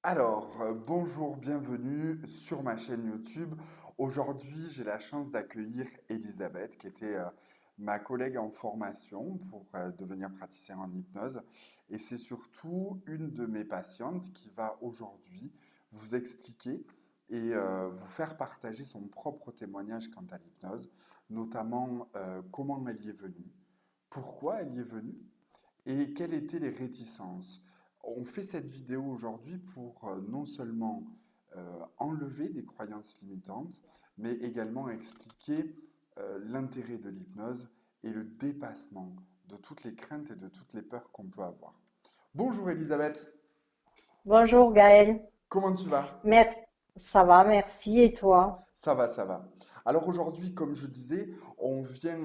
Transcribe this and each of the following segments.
Bonjour, bienvenue sur ma chaîne YouTube. Aujourd'hui, j'ai la chance d'accueillir Elisabeth, qui était ma collègue en formation pour devenir praticien en hypnose. Et c'est surtout une de mes patientes qui va aujourd'hui vous expliquer et vous faire partager son propre témoignage quant à l'hypnose, notamment comment elle y est venue, pourquoi elle y est venue et quelles étaient les réticences. On fait cette vidéo aujourd'hui pour non seulement enlever des croyances limitantes, mais également expliquer l'intérêt de l'hypnose et le dépassement de toutes les craintes et de toutes les peurs qu'on peut avoir. Bonjour Elisabeth, Bonjour Gaël. comment tu vas? Merci. Ça va, merci. Et toi? Ça va, ça va. Alors aujourd'hui, comme je disais, on vient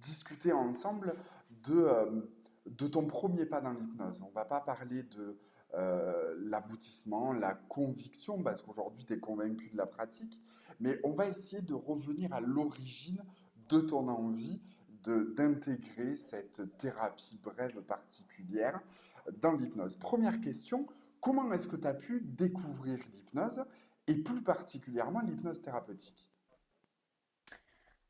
discuter ensemble de ton premier pas dans l'hypnose. On ne va pas parler de l'aboutissement, la conviction, parce qu'aujourd'hui tu es convaincu de la pratique, mais on va essayer de revenir à l'origine de ton envie d'intégrer cette thérapie brève particulière dans l'hypnose. Première question, comment est-ce que tu as pu découvrir l'hypnose et plus particulièrement l'hypnose thérapeutique?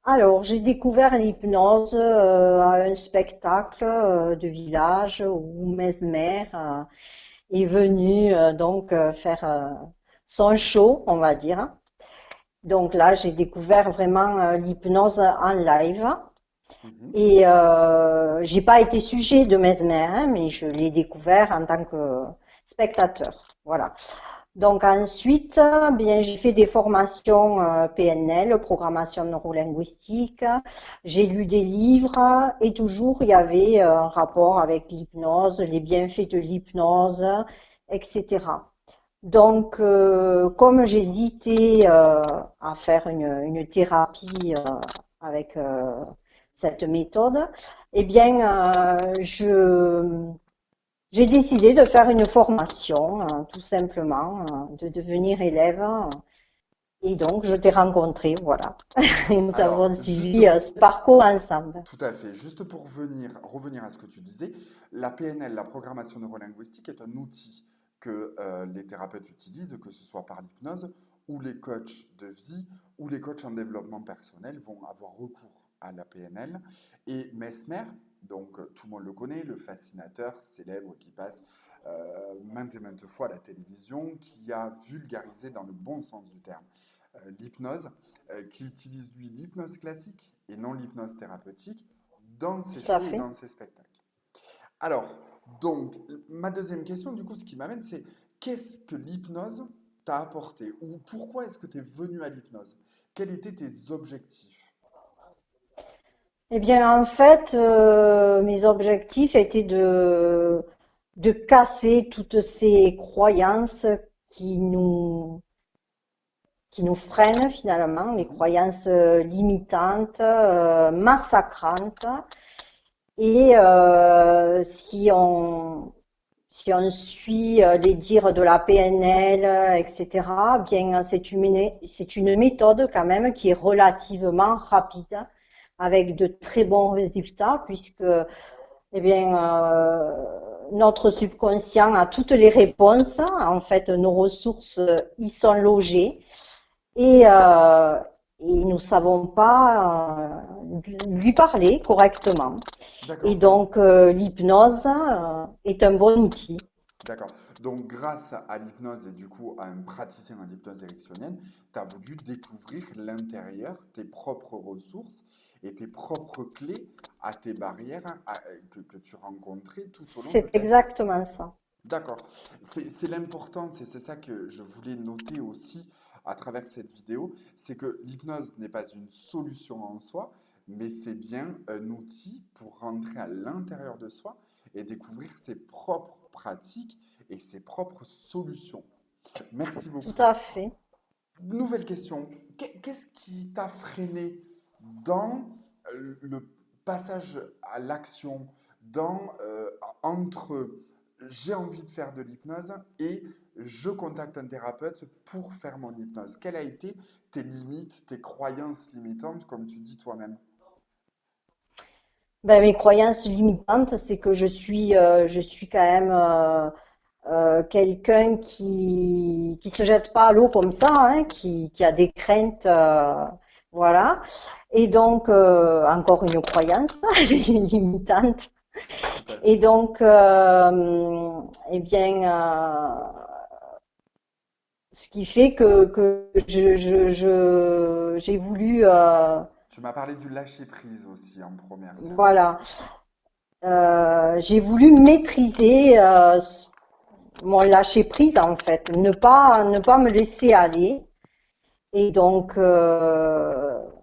Alors, j'ai découvert l'hypnose à un spectacle de village où Mesmer est venu faire son show, on va dire. Donc là, j'ai découvert vraiment l'hypnose en live. Mhm. Et j'ai pas été sujet de Mesmer, hein, mais je l'ai découvert en tant que spectateur. Voilà. Donc ensuite, bien, j'ai fait des formations PNL, programmation neurolinguistique. J'ai lu des livres et toujours il y avait un rapport avec l'hypnose, les bienfaits de l'hypnose, etc. Donc, comme j'hésitais à faire une thérapie avec cette méthode, eh bien, j'ai décidé de faire une formation, tout simplement, de devenir élève. Et donc, je t'ai rencontré, voilà. Et nous avons Alors, juste suivi pour, ce parcours ensemble. tout à fait, juste pour revenir à ce que tu disais, la PNL, la programmation neurolinguistique, est un outil que les thérapeutes utilisent, que ce soit par l'hypnose ou les coachs de vie ou les coachs en développement personnel vont avoir recours à la PNL. Et Mesmer, donc tout le monde le connaît, le fascinateur célèbre qui passe maintes et maintes fois à la télévision, qui a vulgarisé dans le bon sens du terme l'hypnose, qui utilise lui l'hypnose classique et non l'hypnose thérapeutique dans ses Tout à shows et fait. dans ses spectacles. Alors, donc, ma deuxième question, du coup, ce qui m'amène, c'est qu'est-ce que l'hypnose t'a apporté ou pourquoi est-ce que tu es venu à l'hypnose? Quels étaient tes objectifs? Eh bien, en fait, mes objectifs étaient de casser toutes ces croyances qui nous, qui nous freinent finalement, les Mhm. croyances limitantes, massacrantes. Et si on suit les dires de la PNL, etc., bien, c'est une méthode quand même qui est relativement rapide, avec de très bons résultats, puisque eh bien, notre subconscient a toutes les réponses. En fait, nos ressources y sont logées et nous ne savons pas lui parler correctement. Et D'accord, donc donc, l'hypnose est un bon outil. D'accord. Donc, grâce à l'hypnose et du coup à un praticien en hypnose érectionnelle, tu as voulu découvrir l'intérieur, tes propres ressources et tes propres clés à tes barrières que tu rencontrais tout au long de C'est ta vie. exactement ça. D'accord. C'est l'importance et c'est ça que je voulais noter aussi à travers cette vidéo, c'est que l'hypnose n'est pas une solution en soi, mais c'est bien un outil pour rentrer à l'intérieur de soi et découvrir ses propres pratiques et ses propres solutions. Merci Tout beaucoup. à fait. Nouvelle question. Qu'est-ce qui t'a freiné dans le passage à l'action, dans entre j'ai envie de faire de l'hypnose et je contacte un thérapeute pour faire mon hypnose? Quelles ont été tes limites, tes croyances limitantes, comme tu dis toi-même? Ben, mes croyances limitantes, c'est que je suis quand même quelqu'un qui se jette pas à l'eau comme ça, hein, qui a des craintes, voilà. Et donc, encore une croyance limitante. Tout à Et fait. donc, eh bien, ce qui fait que j'ai voulu, Tu m'as parlé du lâcher prise aussi en première séance. voilà, j'ai voulu maîtriser mon lâcher prise en fait, ne pas me laisser aller. Et donc,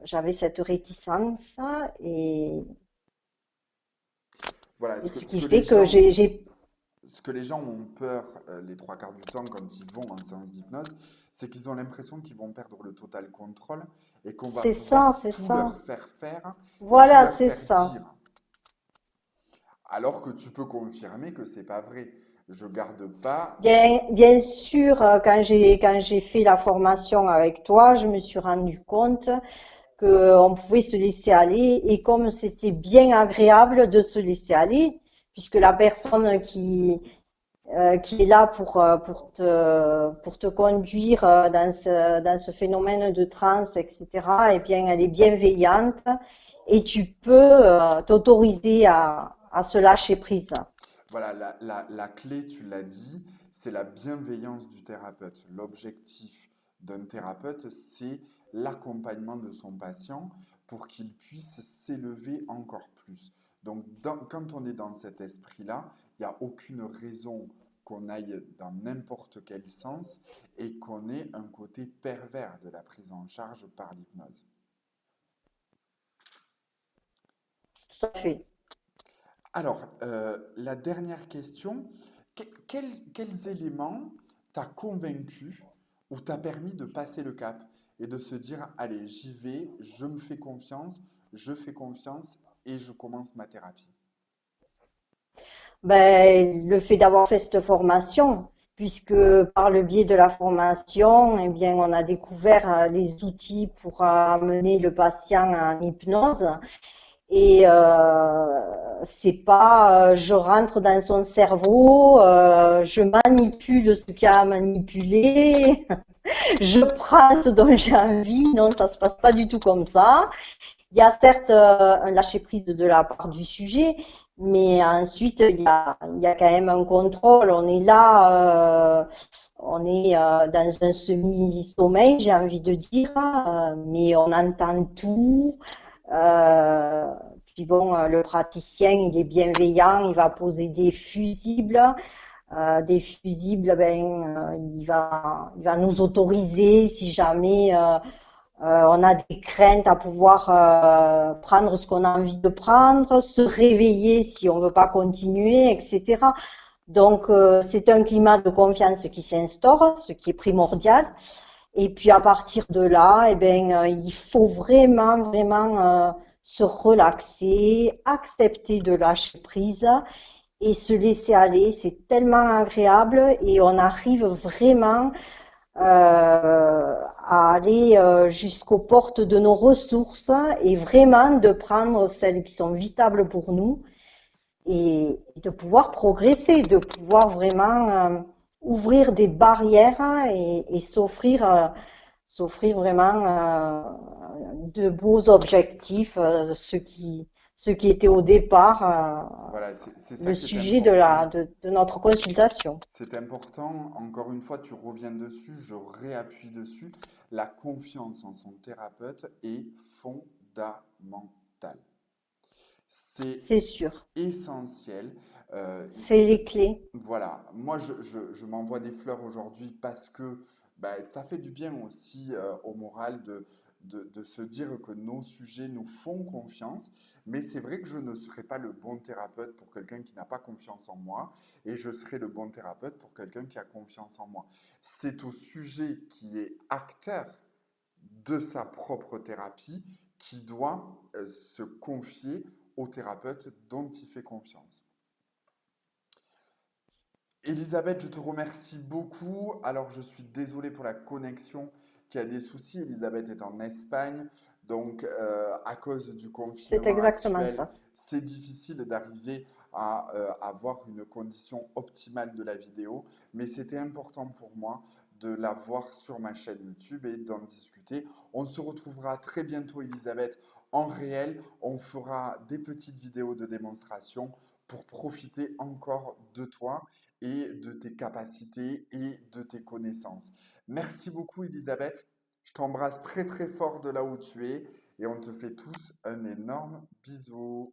j'avais cette réticence et, Voilà, et ce qui fait que ce que les gens ont peur les trois quarts du temps quand ils vont en séance d'hypnose, c'est qu'ils ont l'impression qu'ils vont perdre le total contrôle et qu'on va pouvoir c'est tout leur ça. faire faire et tout Voilà, leur c'est faire ça. dire. Alors que tu peux confirmer que c'est pas vrai. Je garde pas. Bien sûr, quand j'ai fait la formation avec toi, je me suis rendu compte qu'on pouvait se laisser aller et comme c'était bien agréable de se laisser aller, puisque la personne qui est là pour te conduire dans ce phénomène de transe, etc., eh bien, elle est bienveillante et tu peux t'autoriser à se lâcher prise. Voilà, la clé, tu l'as dit, c'est la bienveillance du thérapeute. L'objectif d'un thérapeute, c'est l'accompagnement de son patient pour qu'il puisse s'élever encore plus. Donc, quand on est dans cet esprit-là, il n'y a aucune raison qu'on aille dans n'importe quel sens et qu'on ait un côté pervers de la prise en charge par l'hypnose. Tout à fait. Alors, la dernière question, quels éléments t'a convaincu ou t'a permis de passer le cap et de se dire, allez, j'y vais, je fais confiance et je commence ma thérapie? Ben, le fait d'avoir fait cette formation, puisque par le biais de la formation, eh bien, on a découvert les outils pour amener le patient en hypnose. Et c'est pas je rentre dans son cerveau, je manipule ce qu'il y a à manipuler, je prends ce dont j'ai envie. Non, ça se passe pas du tout comme ça. Il y a certes un lâcher prise de la part du sujet, mais ensuite il y a quand même un contrôle. On est là, on est dans un semi-sommeil, j'ai envie de dire, mais on entend tout. Euh, Puis bon, le praticien, il est bienveillant, il va poser des fusibles, ben, il va nous autoriser si jamais on a des craintes à pouvoir prendre ce qu'on a envie de prendre, se réveiller si on veut pas continuer, etc. Donc c'est un climat de confiance qui s'instaure, ce qui est Tout à primordial. fait. Et puis à partir de là, eh ben, il faut vraiment se relaxer, accepter de lâcher prise et se laisser aller. C'est tellement agréable et on arrive vraiment à aller jusqu'aux portes de nos ressources et vraiment de prendre celles qui sont vitales pour nous et de pouvoir progresser, de pouvoir vraiment ouvrir des barrières et s'offrir vraiment de beaux objectifs, ce qui était au départ Voilà, c'est ça le qui est sujet important. de notre consultation. C'est important, encore une fois, tu reviens dessus, je réappuie dessus. La confiance en son thérapeute est fondamentale. C'est C'est sûr. essentiel. Euh, C'est c'est- les clés. voilà, moi je m'envoie des fleurs aujourd'hui parce que bah, ça fait du bien aussi au moral de se dire que nos sujets nous font confiance, mais c'est vrai que je ne serai pas le bon thérapeute pour quelqu'un qui n'a pas confiance en moi et je serai le bon thérapeute pour quelqu'un qui a confiance en moi. C'est au sujet qui est acteur de sa propre thérapie qui doit se confier au thérapeute dont il fait confiance. Elisabeth, je te remercie beaucoup. Alors, je suis désolé pour la connexion qui a des soucis. Elisabeth est en Espagne, donc à cause du C'est confinement exactement actuel, ça. c'est difficile d'arriver à avoir une condition optimale de la vidéo, mais c'était important pour moi de la voir sur ma chaîne YouTube et d'en discuter. On se retrouvera très bientôt, Elisabeth, en réel. On fera des petites vidéos de démonstration pour profiter encore de toi et de tes capacités et de tes connaissances. Merci beaucoup, Elisabeth. Je t'embrasse très très fort de là où tu es et on te fait tous un énorme bisou.